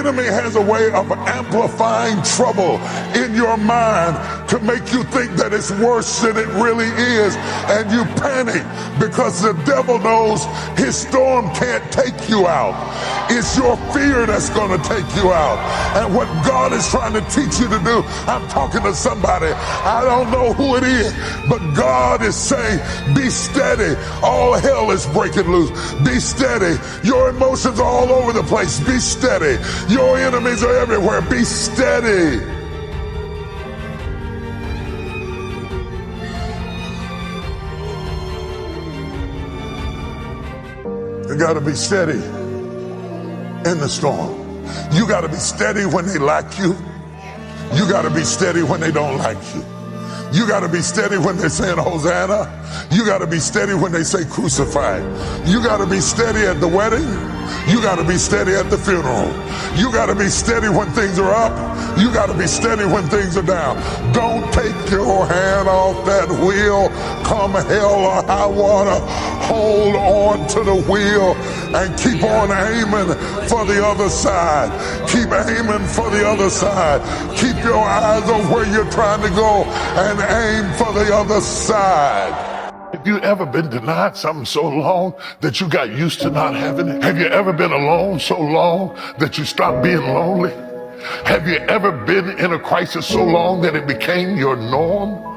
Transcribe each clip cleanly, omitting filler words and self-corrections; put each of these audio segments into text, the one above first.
enemy has a way of amplifying trouble in your mind to make you think that it's worse than it really is, and you panic because the devil knows his storm can't take you out. It's your fear that's going to take you out. And what God is trying to teach you to do, I'm talking to somebody, I don't know who it is, but God is saying, be steady. All hell is breaking loose. Be steady. Your emotions are all over the place. Be steady. Your enemies are everywhere. Be steady. You got to be steady in the storm. You got to be steady when they like you. You got to be steady when they don't like you. You got to be steady when they're saying Hosanna. You got to be steady when they say crucified. You got to be steady at the wedding. You got to be steady at the funeral. You got to be steady when things are up. You got to be steady when things are down. Don't take your hand off that wheel. Come hell or high water, hold on to the wheel and keep on aiming for the other side. Keep aiming for the other side. Keep your eyes on where you're trying to go and aim for the other side. Have you ever been denied something so long that you got used to not having it? Have you ever been alone so long that you stopped being lonely? Have you ever been in a crisis so long that it became your norm?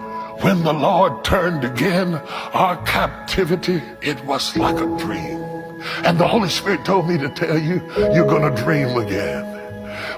When the Lord turned again our captivity, it was like a dream. And the Holy Spirit told me to tell you, you're gonna dream again.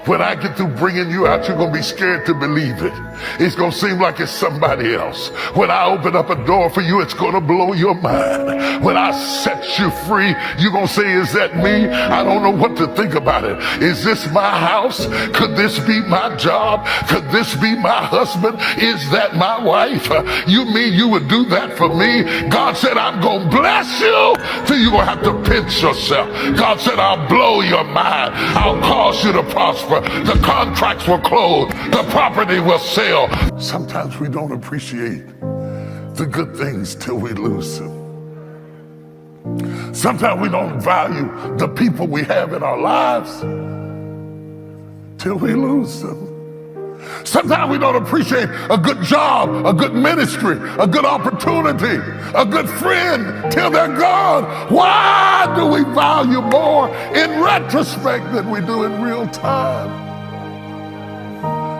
When I get through bringing you out, you're going to be scared to believe it. It's going to seem like it's somebody else. When I open up a door for you, it's going to blow your mind. When I set you free, you're going to say, is that me? I don't know what to think about it. Is this my house? Could this be my job? Could this be my husband? Is that my wife? You mean you would do that for me? God said, I'm going to bless you till you're going to have to pinch yourself. God said, I'll blow your mind. I'll cause you to prosper. The contracts will close. The property will sell. Sometimes we don't appreciate the good things till we lose them. Sometimes we don't value the people we have in our lives till we lose them. Sometimes we don't appreciate a good job, a good ministry, a good opportunity, a good friend till they're gone. Why do we value more in retrospect than we do in real time?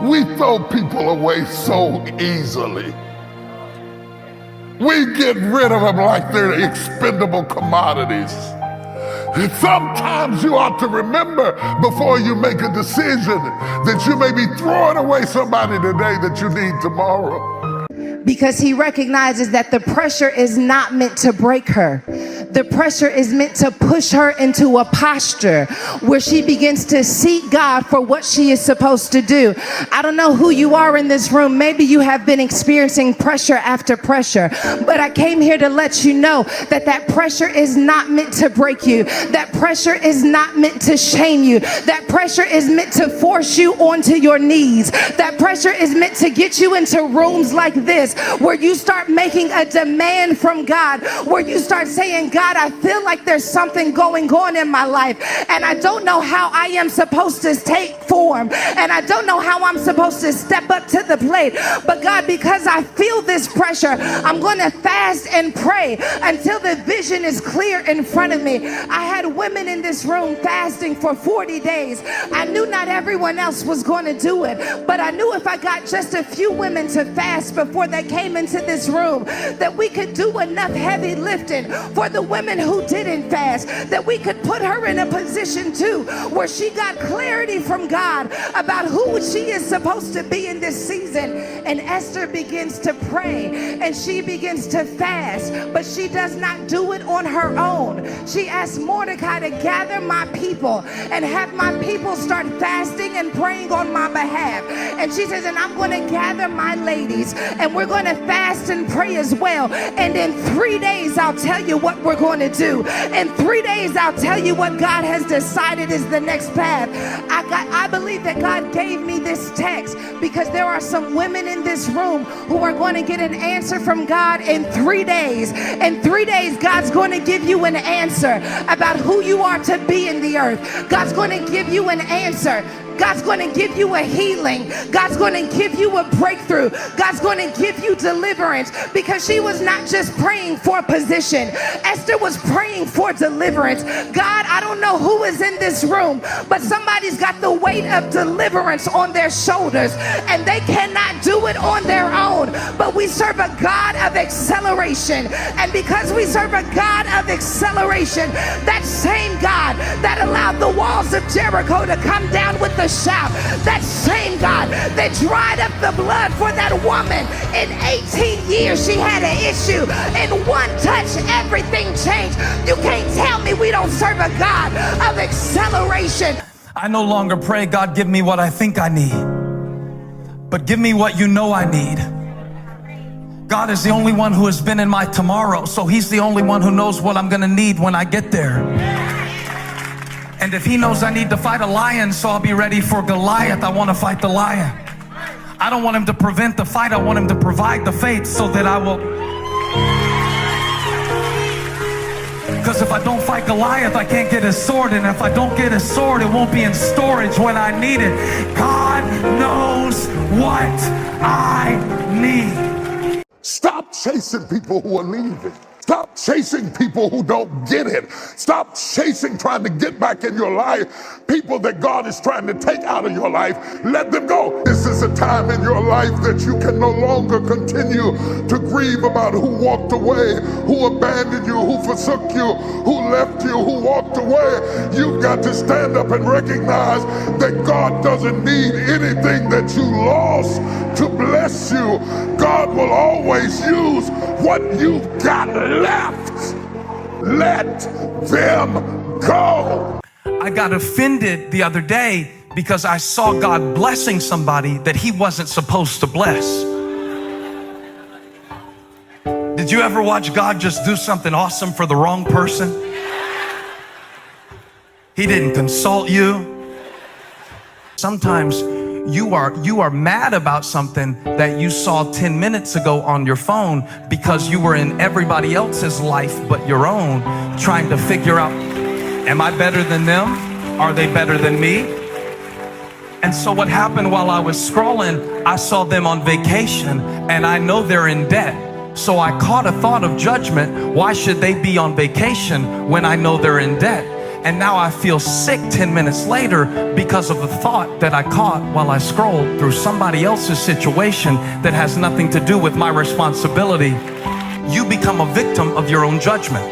We throw people away so easily. We get rid of them like they're expendable commodities. And sometimes you ought to remember before you make a decision that you may be throwing away somebody today that you need tomorrow. Because he recognizes that the pressure is not meant to break her. The pressure is meant to push her into a posture where she begins to seek God for what she is supposed to do. I don't know who you are in this room. Maybe you have been experiencing pressure after pressure, but I came here to let you know that that pressure is not meant to break you. That pressure is not meant to shame you. That pressure is meant to force you onto your knees. That pressure is meant to get you into rooms like this where you start making a demand from God, where you start saying, God, I feel like there's something going on in my life, and I don't know how I am supposed to take form, and I don't know how I'm supposed to step up to the plate. But God, because I feel this pressure, I'm going to fast and pray until the vision is clear in front of me. I had women in this room fasting for 40 days. I knew not everyone else was going to do it, but I knew if I got just a few women to fast before they came into this room, that we could do enough heavy lifting for the women who didn't fast, that we could put her in a position too where she got clarity from God about who she is supposed to be in this season. And Esther begins to pray and she begins to fast, but she does not do it on her own. She asks Mordecai to gather my people and have my people start fasting and praying on my behalf. And she says, and I'm going to gather my ladies and we're going to fast and pray as well. And in 3 days, I'll tell you what we're going to do. In 3 days, I'll tell you what God has decided is the next path. I believe that God gave me this text because there are some women in this room who are going to get an answer from God in 3 days. In 3 days, God's going to give you an answer about who you are to be in the earth. God's going to give you an answer. God's going to give you a healing. God's going to give you a breakthrough. God's going to give you deliverance, because she was not just praying for position. Esther was praying for deliverance. God, I don't know who is in this room, but somebody's got the weight of deliverance on their shoulders and they cannot do it on their own. But we serve a God of acceleration. And because we serve a God of acceleration, that same God that allowed the walls of Jericho to come down with the shout, that same God that dried up the blood for that woman in 18 years, she had an issue. In one touch, everything changed. You can't tell me we don't serve a God of acceleration. I no longer pray, God, give me what I think I need, but give me what you know I need. God is the only one who has been in my tomorrow, so he's the only one who knows what I'm gonna need when I get there. And if he knows I need to fight a lion, so I'll be ready for Goliath, I want to fight the lion. I don't want him to prevent the fight, I want him to provide the faith so that I will. Because if I don't fight Goliath, I can't get his sword. And if I don't get his sword, it won't be in storage when I need it. God knows what I need. Stop chasing people who are leaving. Stop chasing people who don't get it. Stop chasing, trying to get back in your life. People that God is trying to take out of your life, let them go. This is a time in your life that you can no longer continue to grieve about who walked away, who abandoned you, who forsook you, who left you, who walked away. You've got to stand up and recognize that God doesn't need anything that you lost to bless you. God will always use what you've got left. Let them go. I got offended the other day because I saw God blessing somebody that he wasn't supposed to bless. Did you ever watch God just do something awesome for the wrong person? He didn't consult you. Sometimes you are mad about something that you saw 10 minutes ago on your phone because you were in everybody else's life but your own, trying to figure out, am I better than them? Are they better than me? And so what happened while I was scrolling, I saw them on vacation and I know they're in debt. So I caught a thought of judgment. Why should they be on vacation when I know they're in debt? And now I feel sick 10 minutes later because of the thought that I caught while I scrolled through somebody else's situation that has nothing to do with my responsibility. You become a victim of your own judgment.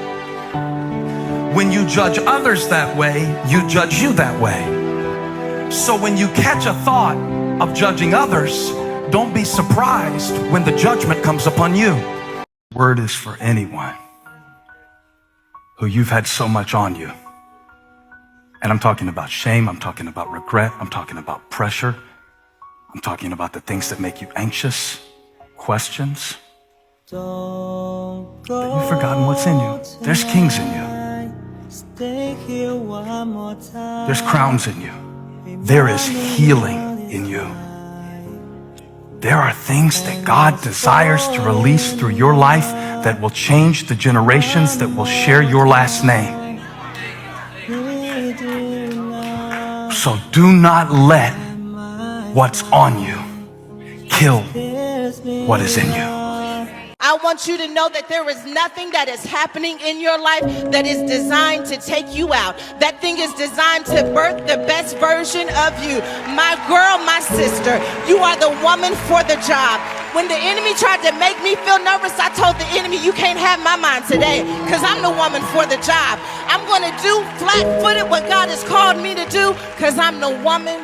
When you judge others that way, you judge you that way. So when you catch a thought of judging others, don't be surprised when the judgment comes upon you. Word is for anyone who you've had so much on you. And I'm talking about shame, I'm talking about regret, I'm talking about pressure, I'm talking about the things that make you anxious, questions. That you've forgotten what's in you. There's kings in you. There's crowns in you. There is healing in you. There are things that God desires to release through your life that will change the generations that will share your last name. So do not let what's on you kill what is in you. I want you to know that there is nothing that is happening in your life that is designed to take you out. That thing is designed to birth the best version of you. My girl, my sister, you are the woman for the job. When the enemy tried to make me feel nervous, I told the enemy, you can't have my mind today, because I'm the woman for the job. I'm going to do flat-footed what God has called me to do, because I'm the woman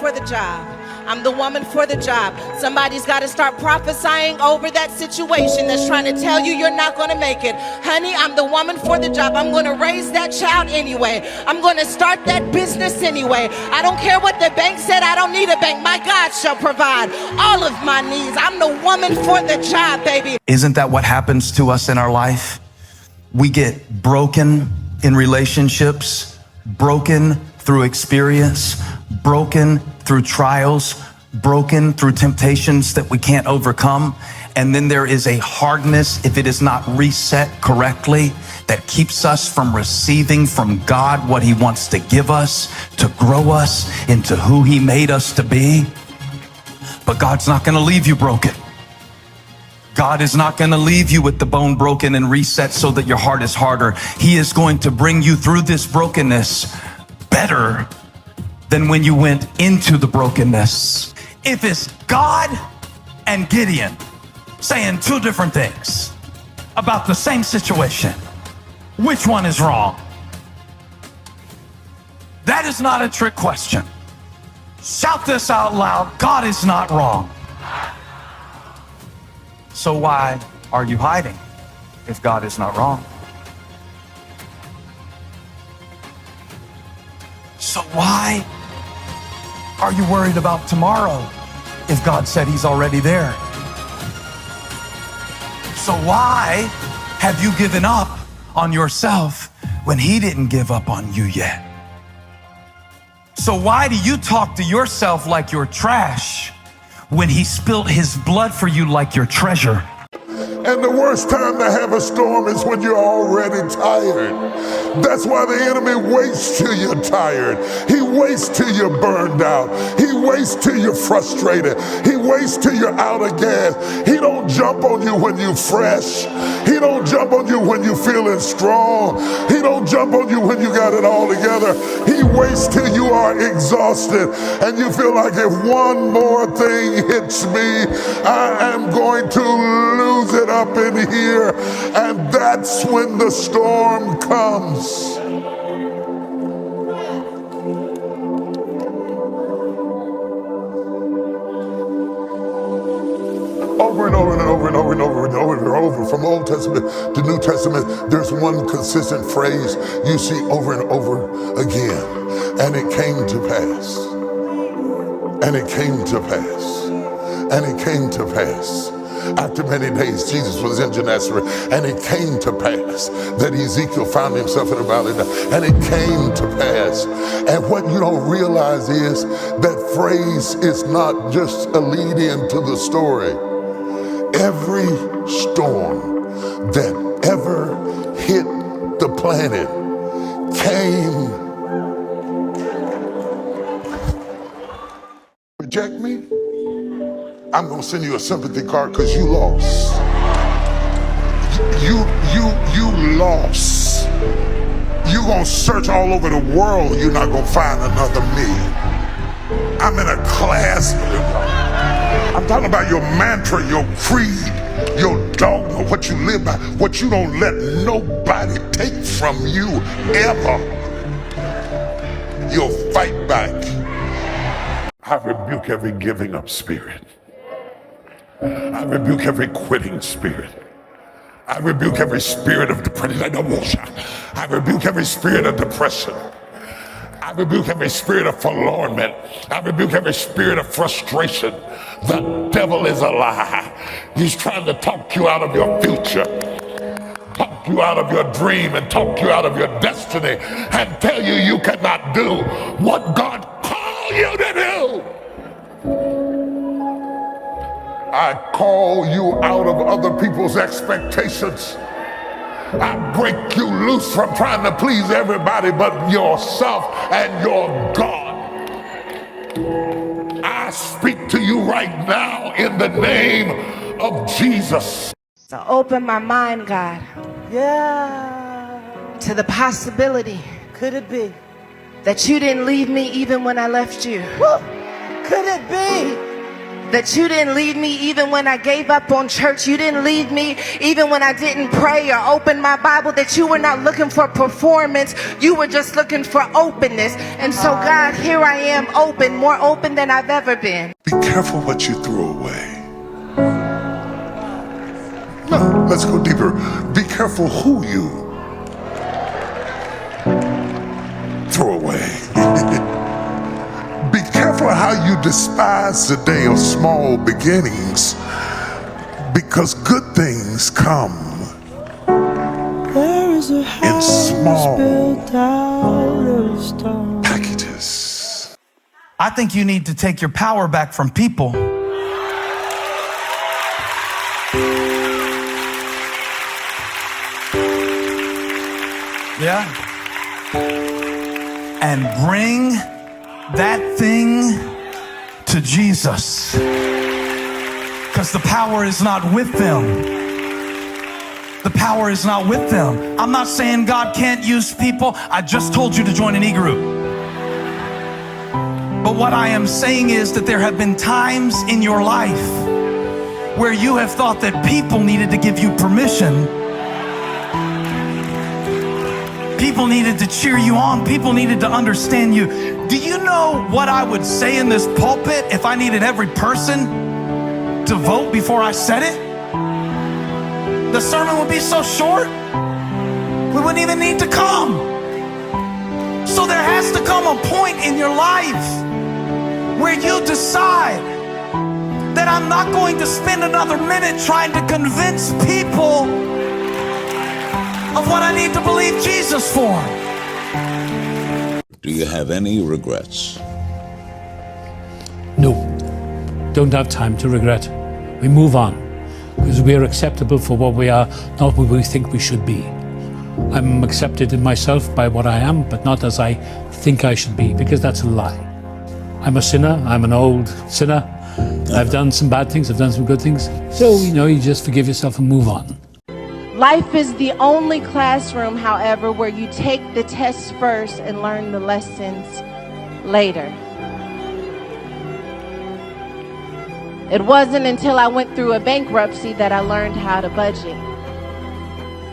for the job. I'm the woman for the job. Somebody's got to start prophesying over that situation that's trying to tell you you're not going to make it. Honey, I'm the woman for the job. I'm going to raise that child anyway. I'm going to start that business anyway. I don't care what the bank said. I don't need a bank. My God shall provide all of my needs. I'm the woman for the job, baby. Isn't that what happens to us in our life? We get broken in relationships, broken through experience, broken through trials, broken through temptations that we can't overcome. And then there is a hardness, if it is not reset correctly, that keeps us from receiving from God what he wants to give us, to grow us into who he made us to be. But God's not going to leave you broken. God is not going to leave you with the bone broken and reset so that your heart is harder. He is going to bring you through this brokenness better than when you went into the brokenness. If it's God and Gideon saying two different things about the same situation, which one is wrong? That is not a trick question. Shout this out loud. God is not wrong. So why are you hiding if God is not wrong? So why are you worried about tomorrow if God said he's already there? So why have you given up on yourself when he didn't give up on you yet? So why do you talk to yourself like you're trash when he spilled his blood for you like your treasure? And the worst time to have a storm is when you're already tired. That's why the enemy waits till you're tired. He waits till you're burned out. He waits till you're frustrated. He waits till you're out of gas. He don't jump on you when you're fresh. He don't jump on you when you're feeling strong. He don't jump on you when you got it all together. He waits till you are exhausted and you feel like if one more thing hits me, I am going to lose it up in here. And that's when the storm comes. Over and over and over and over and over and over and over, from Old Testament to New Testament, there's one consistent phrase you see over and over again. And it came to pass. And it came to pass. And it came to pass. After many days, Jesus was in Gennesaret, and it came to pass that Ezekiel found himself in a valley, and it came to pass. And what you don't realize is that phrase is not just a lead-in to the story. Every storm that ever hit the planet came. Reject me? I'm gonna send you a sympathy card because you lost. You lost. You gonna search all over the world, you're not gonna find another me. I'm in a class. I'm talking about your mantra, your creed, your dogma, what you live by, what you don't let nobody take from you ever. You'll fight back. I rebuke every giving up spirit. I rebuke every quitting spirit. I rebuke every spirit of depression. I rebuke every spirit of depression. I rebuke every spirit of forlornment. I rebuke every spirit of frustration. The devil is a lie. He's trying to talk you out of your future, talk you out of your dream, and talk you out of your destiny, and tell you you cannot do what God called you to do. I call you out of other people's expectations. I break you loose from trying to please everybody but yourself and your God. I speak to you right now in the name of Jesus. So open my mind, God. Yeah. To the possibility. Could it be? That you didn't leave me even when I left you. Woo. Could it be? That you didn't leave me even when I gave up on church. You didn't leave me even when I didn't pray or open my Bible. That you were not looking for performance. You were just looking for openness. And so God, here I am open, more open than I've ever been. Be careful what you threw away. No, let's go deeper. Be careful who you throw away. Be careful how you despise the day of small beginnings, because good things come in small packages. I think you need to take your power back from people. Yeah. And bring that thing to Jesus. Because the power is not with them. The power is not with them. I'm not saying God can't use people. I just told you to join an e-group. But what I am saying is that there have been times in your life where you have thought that people needed to give you permission. People needed to cheer you on. People needed to understand you. Do you know what I would say in this pulpit if I needed every person to vote before I said it? The sermon would be so short, we wouldn't even need to come. So there has to come a point in your life where you decide that I'm not going to spend another minute trying to convince people of what I need to believe Jesus for. Do you have any regrets? No, don't have time to regret. We move on because we are acceptable for what we are, not what we think we should be. I'm accepted in myself by what I am, but not as I think I should be, because that's a lie. I'm a sinner. I'm an old sinner. I've done some bad things. I've done some good things. So, you just forgive yourself and move on. Life is the only classroom, however, where you take the tests first and learn the lessons later. It wasn't until I went through a bankruptcy that I learned how to budget.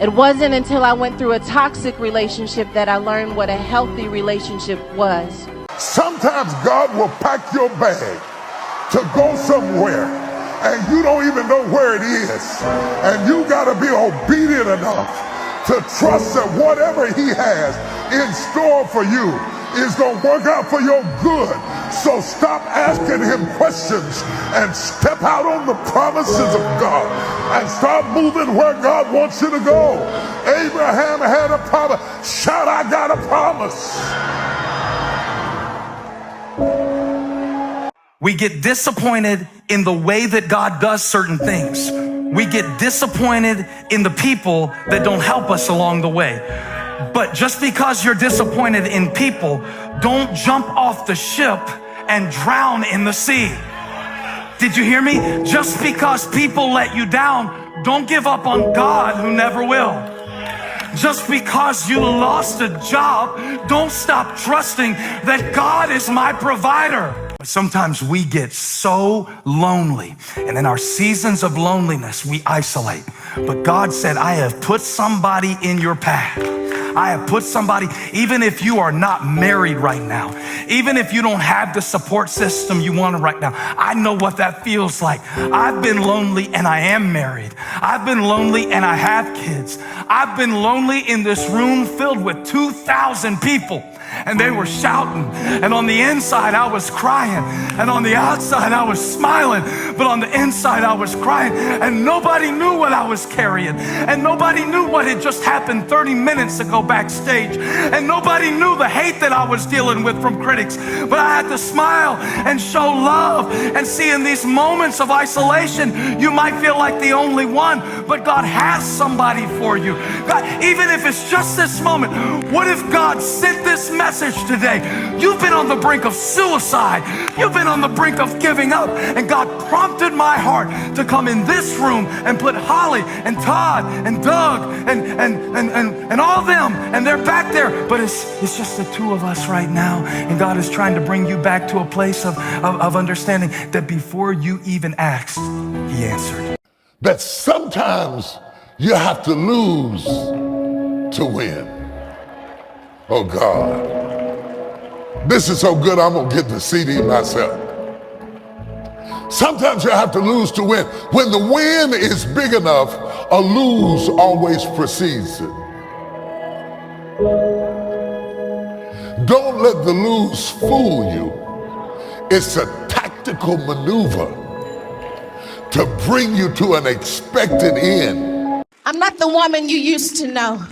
It wasn't until I went through a toxic relationship that I learned what a healthy relationship was. Sometimes God will pack your bag to go somewhere and you don't even know where it is. And you got to be obedient enough to trust that whatever he has in store for you is going to work out for your good. So stop asking him questions and step out on the promises of God and start moving where God wants you to go. Abraham had a promise. Shout, I got a promise. We get disappointed in the way that God does certain things. We get disappointed in the people that don't help us along the way. But just because you're disappointed in people, don't jump off the ship and drown in the sea. Did you hear me? Just because people let you down, don't give up on God, who never will. Just because you lost a job, don't stop trusting that God is my provider. Sometimes we get so lonely, and in our seasons of loneliness, we isolate. But God said, I have put somebody in your path. I have put somebody, even if you are not married right now, even if you don't have the support system you want right now, I know what that feels like. I've been lonely and I am married. I've been lonely and I have kids. I've been lonely in this room filled with 2,000 people. And they were shouting, and on the inside I was crying, and on the outside I was smiling, but on the inside I was crying, and nobody knew what I was carrying, and nobody knew what had just happened 30 minutes ago backstage, and nobody knew the hate that I was dealing with from critics. But I had to smile and show love. And see, in these moments of isolation, you might feel like the only one, but God has somebody for you. God, even if it's just this moment, what if God sent this message today? You've been on the brink of suicide. You've been on the brink of giving up, and God prompted my heart to come in this room and put Holly and Todd and Doug and all them, and they're back there, but it's just the two of us right now. And God is trying to bring you back to a place of understanding that before you even asked, he answered. That sometimes you have to lose to win. Oh God, this is so good, I'm gonna get the CD myself. Sometimes you have to lose to win. When the win is big enough, a lose always precedes it. Don't let the lose fool you. It's a tactical maneuver to bring you to an expected end. I'm not the woman you used to know.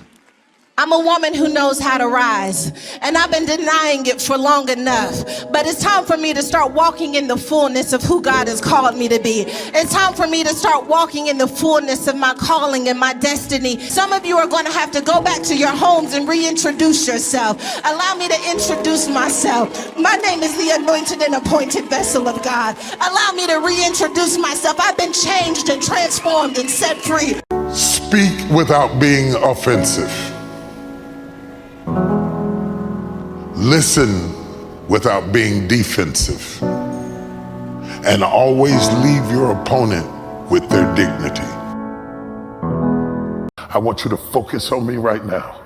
I'm a woman who knows how to rise, and I've been denying it for long enough. But it's time for me to start walking in the fullness of who God has called me to be. It's time for me to start walking in the fullness of my calling and my destiny. Some of you are going to have to go back to your homes and reintroduce yourself. Allow me to introduce myself. My name is the anointed and appointed vessel of God. Allow me to reintroduce myself. I've been changed and transformed and set free. Speak without being offensive. Listen without being defensive. And always leave your opponent with their dignity. I want you to focus on me right now.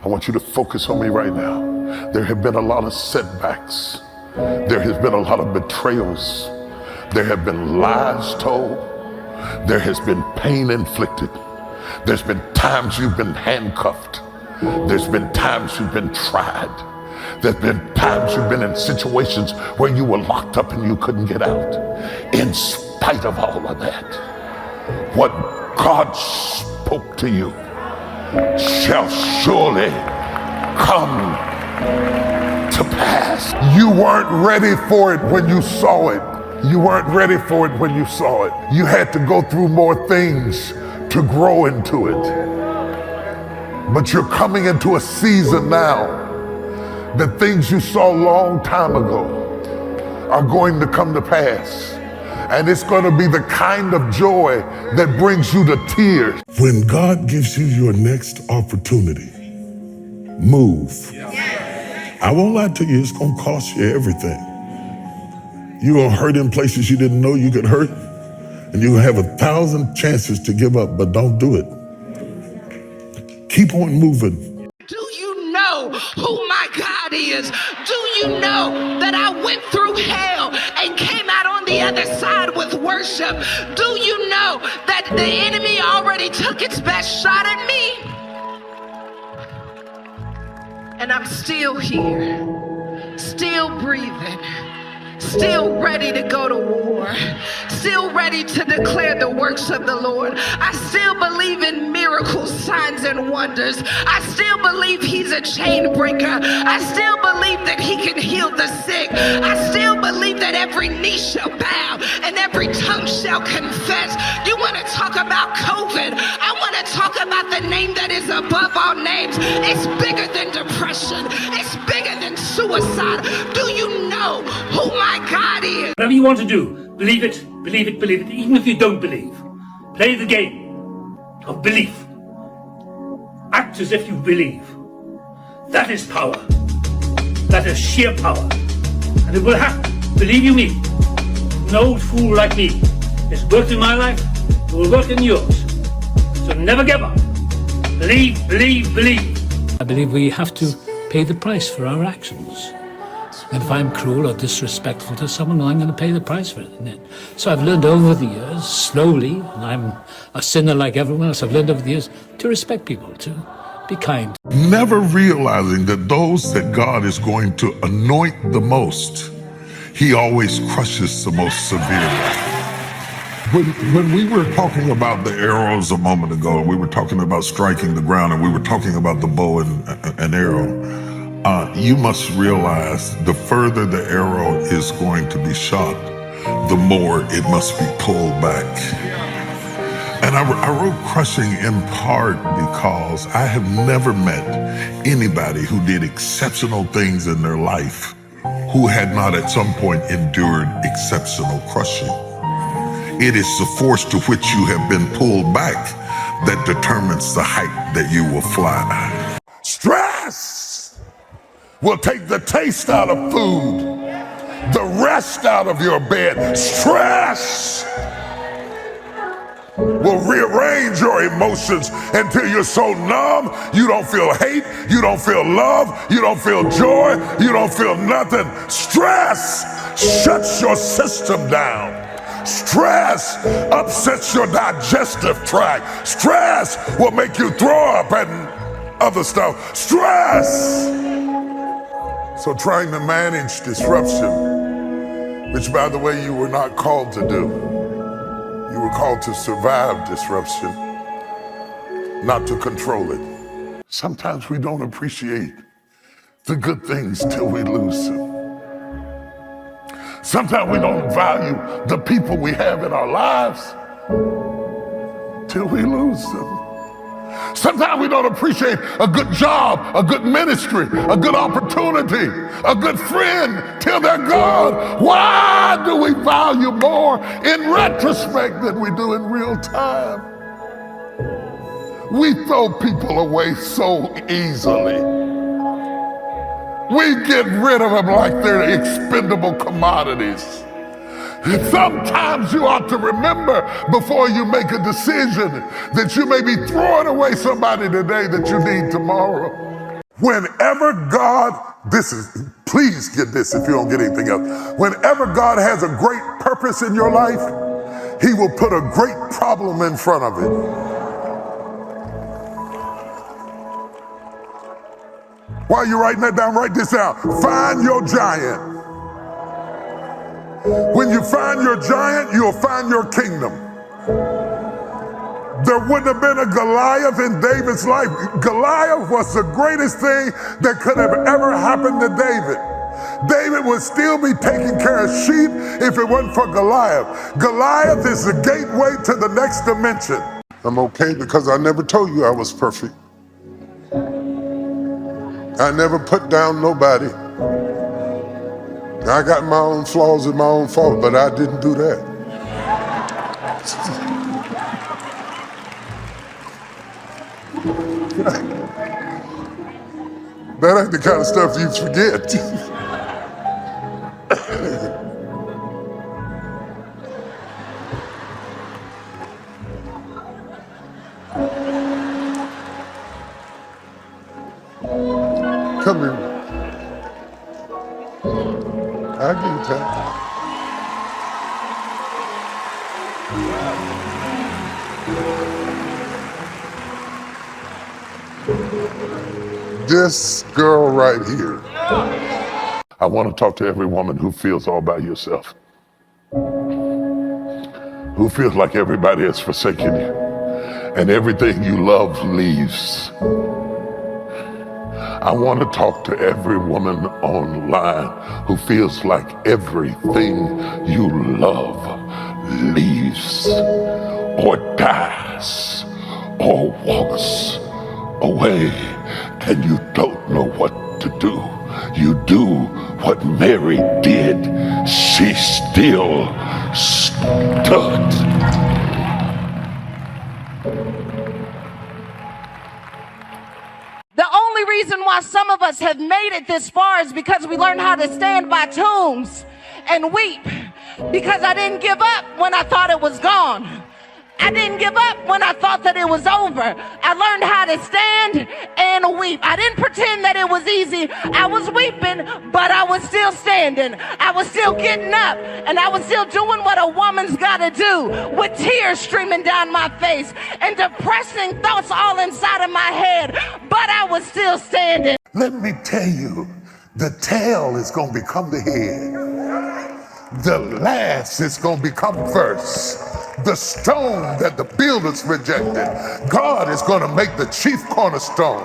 I want you to focus on me right now. There have been a lot of setbacks. There has been a lot of betrayals. There have been lies told. There has been pain inflicted. There's been times you've been handcuffed. There's been times you've been tried. There's been times you've been in situations where you were locked up and you couldn't get out. In spite of all of that, what God spoke to you shall surely come to pass. You weren't ready for it when you saw it. You weren't ready for it when you saw it. You had to go through more things to grow into it. But you're coming into a season now. The things you saw a long time ago are going to come to pass. And it's going to be the kind of joy that brings you to tears. When God gives you your next opportunity, move. I won't lie to you, it's going to cost you everything. You're going to hurt in places you didn't know you could hurt. And you're going to have 1,000 chances to give up, but don't do it. Keep on moving. Do you know who my God is? Do you know that I went through hell and came out on the other side with worship? Do you know that the enemy already took its best shot at me? And I'm still here, still breathing, still ready to go to war, still ready to declare the works of the Lord. I still believe in miracles, signs, and wonders. I still believe he's a chain breaker. I still believe that he can heal the sick. I still believe that every knee shall bow and every tongue shall confess. You want to talk about COVID? I want to talk about the name that is above all names. It's bigger than depression. It's bigger than suicide. Do you know who my God is? Whatever you want to do, believe it, believe it, believe it, even if you don't believe. Play the game of belief. Act as if you believe. That is power. That is sheer power. And it will happen. Believe you me. An old fool like me. It's worked in my life, it will work in yours. So never give up. Believe, believe, believe. I believe we have to pay the price for our actions. And if I'm cruel or disrespectful to someone, I'm going to pay the price for it. So I've learned over the years, slowly, and I'm a sinner like everyone else, I've learned over the years to respect people, to be kind. Never realizing that those that God is going to anoint the most, he always crushes the most severely. When we were talking about the arrows a moment ago, and we were talking about striking the ground, and we were talking about the bow and arrow, you must realize the further the arrow is going to be shot, the more it must be pulled back. And I wrote crushing in part because I have never met anybody who did exceptional things in their life who had not at some point endured exceptional crushing. It is the force to which you have been pulled back that determines the height that you will fly. Stress will take the taste out of food, the rest out of your bed. Stress will rearrange your emotions until you're so numb, you don't feel hate, you don't feel love, you don't feel joy, you don't feel nothing. Stress shuts your system down. Stress upsets your digestive tract. Stress will make you throw up and other stuff. Stress. So trying to manage disruption, which by the way you were not called to do. You were called to survive disruption, not to control it. Sometimes we don't appreciate the good things till we lose them. Sometimes we don't value the people we have in our lives till we lose them. Sometimes we don't appreciate a good job, a good ministry, a good opportunity, a good friend till they're gone. Why do we value more in retrospect than we do in real time? We throw people away so easily. We get rid of them like they're expendable commodities. Sometimes you ought to remember before you make a decision that you may be throwing away somebody today that you need tomorrow. Whenever God, please get this if you don't get anything else. Whenever God has a great purpose in your life, He will put a great problem in front of it. While you're writing that down, write this down. Find your giant. When you find your giant, you'll find your kingdom. There wouldn't have been a Goliath in David's life. Goliath was the greatest thing that could have ever happened to David. David would still be taking care of sheep if it wasn't for Goliath. Goliath is the gateway to the next dimension. I'm okay because I never told you I was perfect. I never put down nobody. I got my own flaws and my own fault, but I didn't do that. That ain't the kind of stuff you forget. Come here. I'll give you time. This girl right here. I want to talk to every woman who feels all by yourself. Who feels like everybody has forsaken you and everything you love leaves. I want to talk to every woman online who feels like everything you love leaves or dies or walks away and you don't know what to do. You do what Mary did. She still stood. The only reason why some of us have made it this far is because we learned how to stand by tombs and weep. Because I didn't give up when I thought it was gone. I didn't give up when I thought that it was over. I learned how to stand and weep. I didn't pretend that it was easy. I was weeping, but I was still standing. I was still getting up, and I was still doing what a woman's got to do, with tears streaming down my face and depressing thoughts all inside of my head, but I was still standing. Let me tell you, the tail is going to become the head. The last is going to become first. The stone that the builders rejected, God is going to make the chief cornerstone.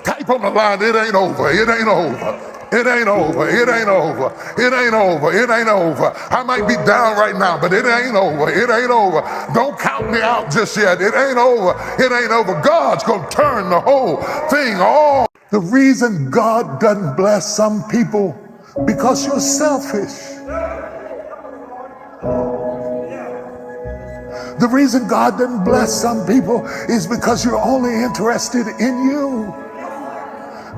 Type on the line, it ain't over, it ain't over. It ain't over, it ain't over, it ain't over, it ain't over. I might be down right now, but it ain't over, it ain't over. Don't count me out just yet, it ain't over, it ain't over. God's going to turn the whole thing on. The reason God doesn't bless some people, because you're selfish. The reason God doesn't bless some people is because you're only interested in you.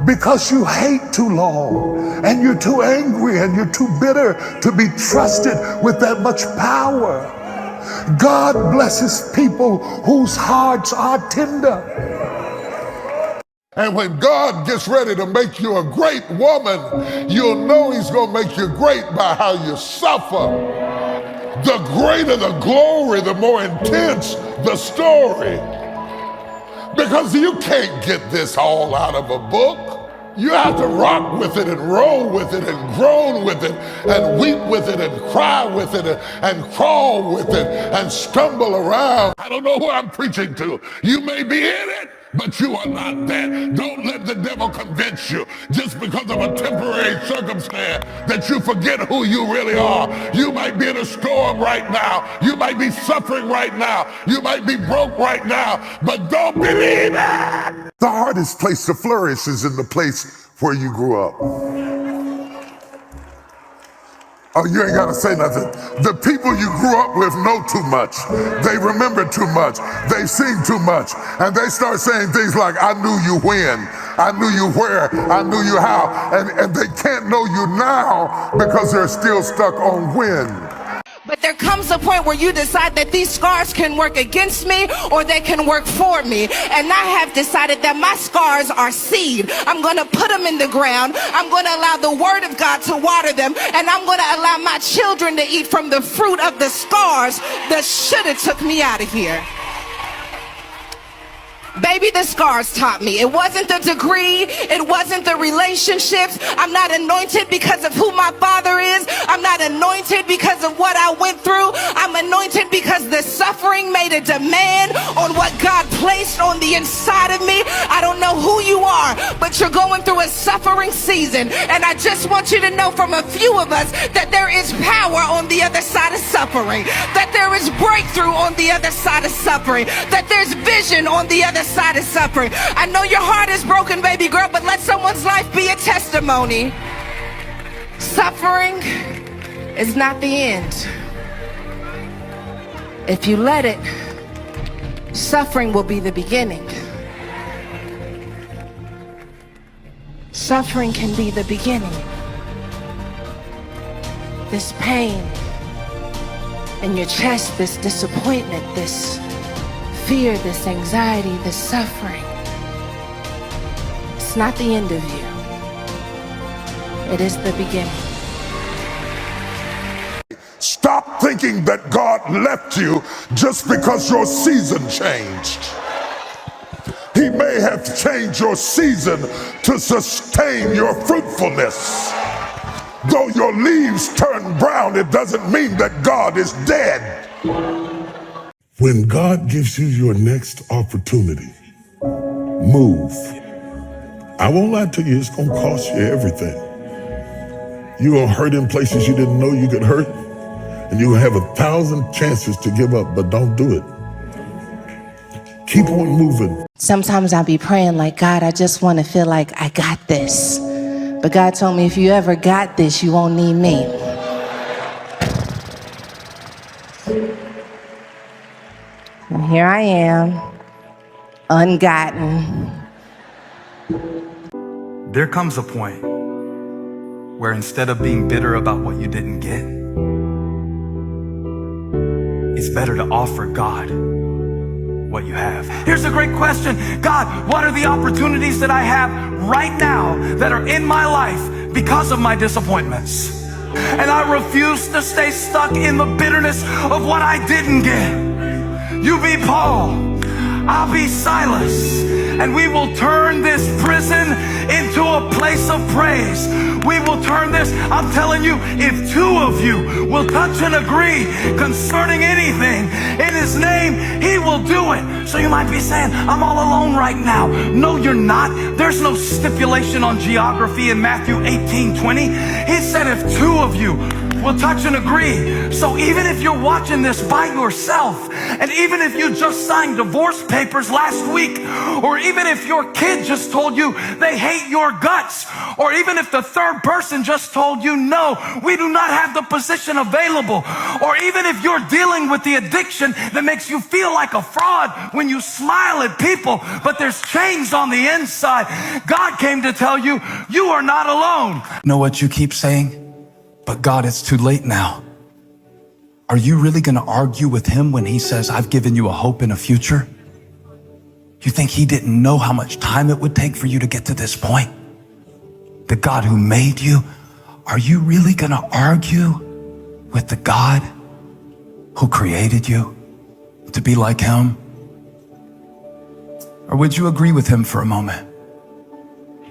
Because you hate too long, and you're too angry, and you're too bitter to be trusted with that much power. God blesses people whose hearts are tender. And when God gets ready to make you a great woman, you'll know He's going to make you great by how you suffer. The greater the glory, the more intense the story. Because you can't get this all out of a book. You have to rock with it and roll with it and groan with it and weep with it and cry with it and crawl with it and stumble around. I don't know who I'm preaching to. You may be in it, but you are not that. Don't let the devil convince you just because of a temporary circumstance that you forget who you really are. You might be in a storm right now. You might be suffering right now. You might be broke right now, but don't believe it. The hardest place to flourish is in the place where you grew up. Oh, you ain't gotta say nothing. The people you grew up with know too much. They remember too much. They've seen too much. And they start saying things like, I knew you when, I knew you where, I knew you how. And they can't know you now because they're still stuck on when. But there comes a point where you decide that these scars can work against me or they can work for me. And I have decided that my scars are seed. I'm going to put them in the ground. I'm going to allow the word of God to water them. And I'm going to allow my children to eat from the fruit of the scars that should have took me out of here. Baby, the scars taught me. It wasn't the degree. It wasn't the relationships. I'm not anointed because of who my father is. I'm not anointed because of what I went through. I'm anointed because the suffering made a demand on what God placed on the inside of me. I don't know who you are, but you're going through a suffering season. And I just want you to know from a few of us that there is power on the other side of suffering, that there is breakthrough on the other side of suffering, that there's vision on the other side of suffering. I know your heart is broken, baby girl, but let someone's life be a testimony. Suffering is not the end. If you let it, suffering will be the beginning. Suffering can be the beginning. This pain in your chest, this disappointment, this fear, this anxiety, this suffering, it's not the end of you. It is the beginning. Stop thinking that God left you just because your season changed. He may have changed your season to sustain your fruitfulness. Though your leaves turn brown, it doesn't mean that God is dead. When God gives you your next opportunity, move. I won't lie to you, it's gonna cost you everything. You're gonna hurt in places you didn't know you could hurt, and you have 1,000 chances to give up, but don't do it. Keep on moving. Sometimes I'll be praying like, God, I just want to feel like I got this. But God told me, if you ever got this, you won't need me. And here I am, ungotten. There comes a point where instead of being bitter about what you didn't get, it's better to offer God what you have. Here's a great question. God, what are the opportunities that I have right now that are in my life because of my disappointments? And I refuse to stay stuck in the bitterness of what I didn't get. You be Paul, I'll be Silas, and we will turn this prison into a place of praise. We will turn this, I'm telling you, if two of you will touch and agree concerning anything in His name, He will do it. So you might be saying, I'm all alone right now. No, you're not. There's no stipulation on geography in Matthew 18:20. He said if two of you will touch and agree. So even if you're watching this by yourself, and even if you just signed divorce papers last week, or even if your kid just told you they hate your guts, or even if the third person just told you, no, we do not have the position available, or even if you're dealing with the addiction that makes you feel like a fraud when you smile at people, but there's chains on the inside, God came to tell you, you are not alone. Know what you keep saying? But God, it's too late now. Are you really going to argue with Him when He says, I've given you a hope and a future? You think He didn't know how much time it would take for you to get to this point? The God who made you, are you really going to argue with the God who created you to be like Him? Or would you agree with Him for a moment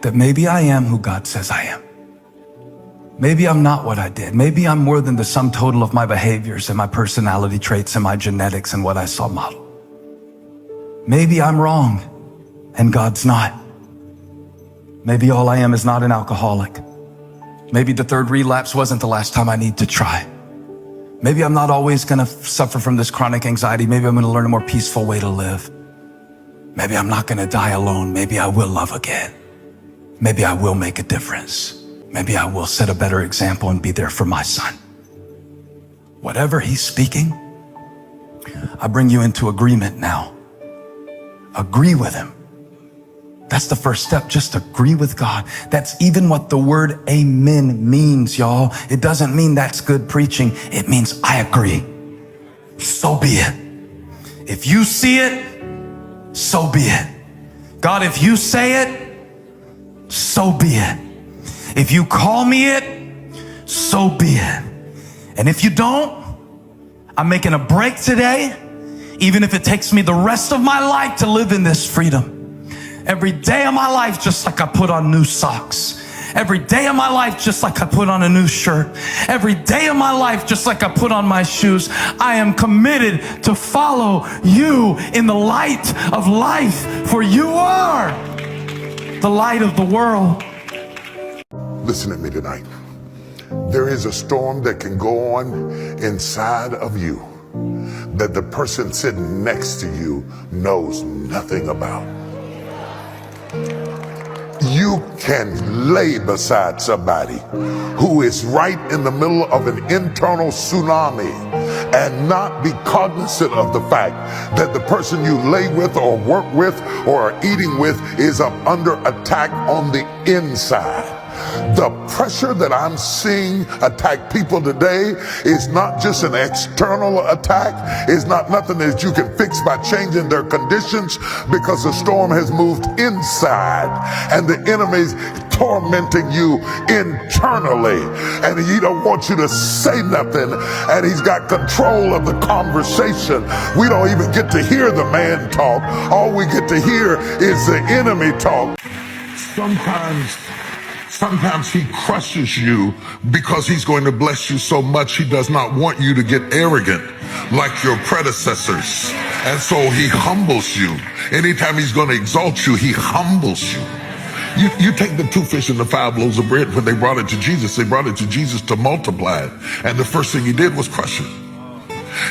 that maybe I am who God says I am? Maybe I'm not what I did. Maybe I'm more than the sum total of my behaviors and my personality traits and my genetics and what I saw modeled. Maybe I'm wrong. and God's not. Maybe all I am is not an alcoholic. Maybe the third relapse wasn't the last time I need to try. Maybe I'm not always gonna suffer from this chronic anxiety. Maybe I'm gonna learn a more peaceful way to live. Maybe I'm not gonna die alone. Maybe I will love again. Maybe I will make a difference. Maybe I will set a better example and be there for my son. Whatever he's speaking, I bring you into agreement now. Agree with him. That's the first step, just agree with God. That's even what the word amen means, y'all. It doesn't mean that's good preaching. It means I agree. So be it. If you see it, so be it. God, if you say it, so be it. If you call me it, so be it. And if you don't, I'm making a break today, even if it takes me the rest of my life to live in this freedom. Every day of my life, just like I put on new socks. Every day of my life, just like I put on a new shirt. Every day of my life, just like I put on my shoes. I am committed to follow you in the light of life, for you are the light of the world. Listen to me tonight. There is a storm that can go on inside of you that the person sitting next to you knows nothing about. You can lay beside somebody who is right in the middle of an internal tsunami and not be cognizant of the fact that the person you lay with or work with or are eating with is up under attack on the inside. The pressure that I'm seeing attack people today is not just an external attack. It's not nothing that you can fix by changing their conditions, because the storm has moved inside and the enemy's tormenting you internally, and he don't want you to say nothing, and he's got control of the conversation. We don't even get to hear the man talk. All we get to hear is the enemy talk. Sometimes he crushes you because he's going to bless you so much. He does not want you to get arrogant like your predecessors. And so he humbles you. Anytime he's going to exalt you, he humbles you. You take the 2 fish and the 5 loaves of bread. When they brought it to Jesus, they brought it to Jesus to multiply it. And the first thing he did was crush it.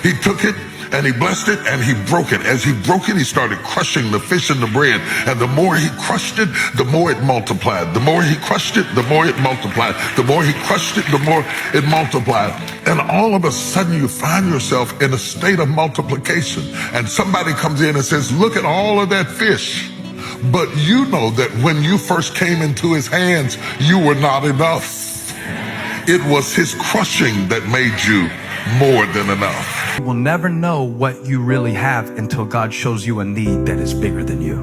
He took it and he blessed it and he broke it. As he broke it, he started crushing the fish and the bread. And the more he crushed it, the more it multiplied. The more he crushed it, the more it multiplied. The more he crushed it, the more it multiplied. And all of a sudden you find yourself in a state of multiplication. And somebody comes in and says, look at all of that fish. But you know that when you first came into his hands, you were not enough. It was his crushing that made you more than enough. You will never know what you really have until God shows you a need that is bigger than you.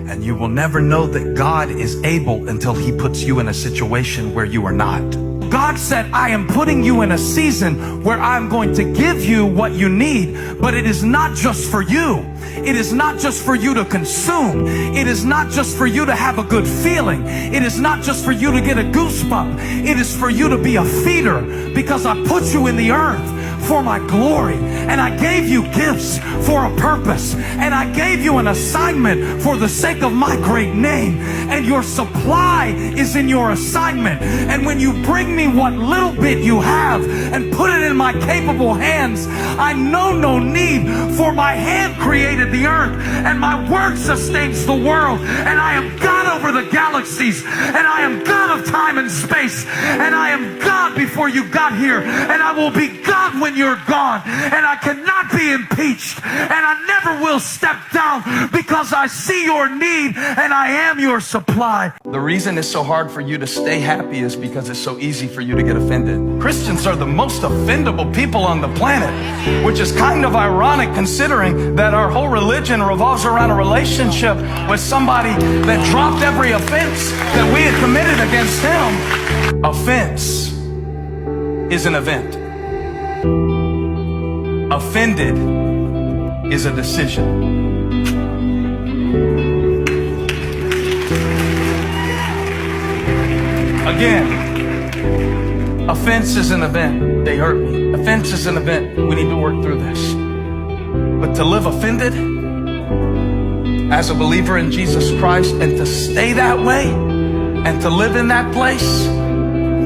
And you will never know that God is able until he puts you in a situation where you are not. God said, I am putting you in a season where I'm going to give you what you need, but it is not just for you. It is not just for you to consume. It is not just for you to have a good feeling. It is not just for you to get a goosebump. It is for you to be a feeder, because I put you in the earth for my glory, and I gave you gifts for a purpose, and I gave you an assignment for the sake of my great name, and your supply is in your assignment. And when you bring me what little bit you have and put it in my capable hands, I know no need, for my hand created the earth and my word sustains the world, and I am God over the galaxies, and I am God of time and space, and I am God before you got here, and I will be God when you're gone, and I cannot be impeached, and I never will step down, because I see your need and I am your supply. The reason it's so hard for you to stay happy is because it's so easy for you to get offended. Christians are the most offendable people on the planet, which is kind of ironic considering that our whole religion revolves around a relationship with somebody that dropped every offense that we had committed against him. Offense is an event. Offended is a decision. Again, offense is an event. They hurt me. Offense is an event. We need to work through this. But to live offended as a believer in Jesus Christ, and to stay that way and to live in that place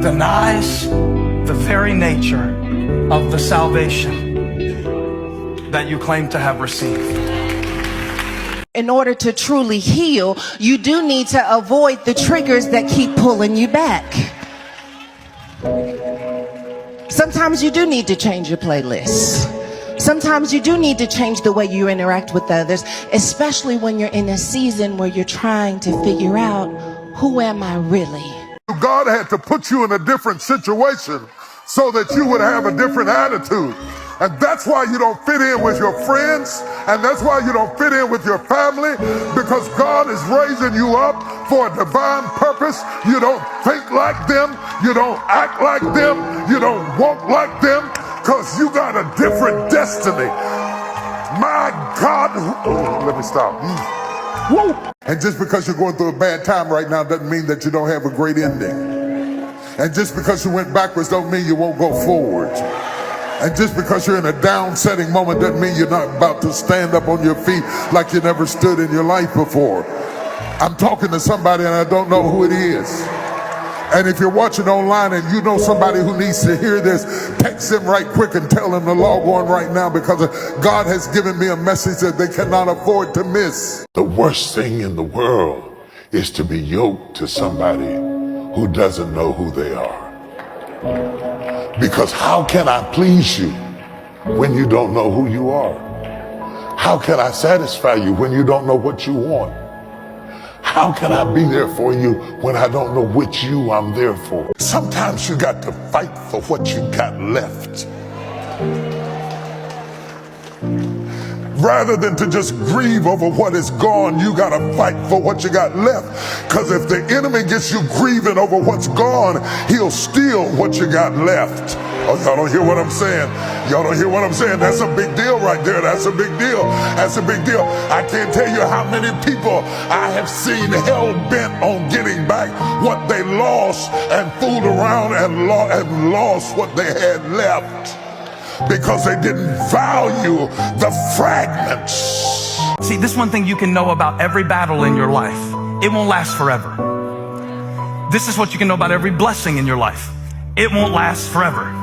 denies the very nature of the salvation that you claim to have received. In order to truly heal, you do need to avoid the triggers that keep pulling you back. Sometimes you do need to change your playlist. Sometimes you do need to change the way you interact with others, especially when you're in a season where you're trying to figure out, who am I really? God had to put you in a different situation so that you would have a different attitude. And that's why you don't fit in with your friends, and that's why you don't fit in with your family, because God is raising you up for a divine purpose. You don't think like them, you don't act like them, you don't walk like them, because you got a different destiny. My God, let me stop. Woo. And just because you're going through a bad time right now doesn't mean that you don't have a great ending. And just because you went backwards don't mean you won't go forward. And just because you're in a down-setting moment doesn't mean you're not about to stand up on your feet like you never stood in your life before. I'm talking to somebody and I don't know who it is. And if you're watching online and you know somebody who needs to hear this, text them right quick and tell them to log on right now, because God has given me a message that they cannot afford to miss. The worst thing in the world is to be yoked to somebody who doesn't know who they are. Because how can I please you when you don't know who you are? How can I satisfy you when you don't know what you want? How can I be there for you when I don't know which you I'm there for? Sometimes you got to fight for what you got left. Rather than to just grieve over what is gone, you got to fight for what you got left. Because if the enemy gets you grieving over what's gone, he'll steal what you got left. Oh, y'all don't hear what I'm saying? Y'all don't hear what I'm saying? That's a big deal right there. That's a big deal. That's a big deal. I can't tell you how many people I have seen hell-bent on getting back what they lost and fooled around and lost what they had left, because they didn't value the fragments. See, this one thing you can know about every battle in your life: it won't last forever. This is what you can know about every blessing in your life: it won't last forever.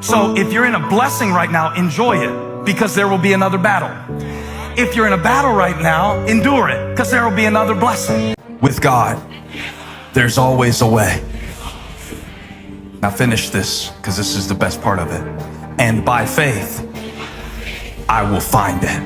So if you're in a blessing right now, enjoy it, because there will be another battle. If you're in a battle right now, endure it, because there will be another blessing. With God, there's always a way. Now finish this, because this is the best part of it. And by faith, I will find it.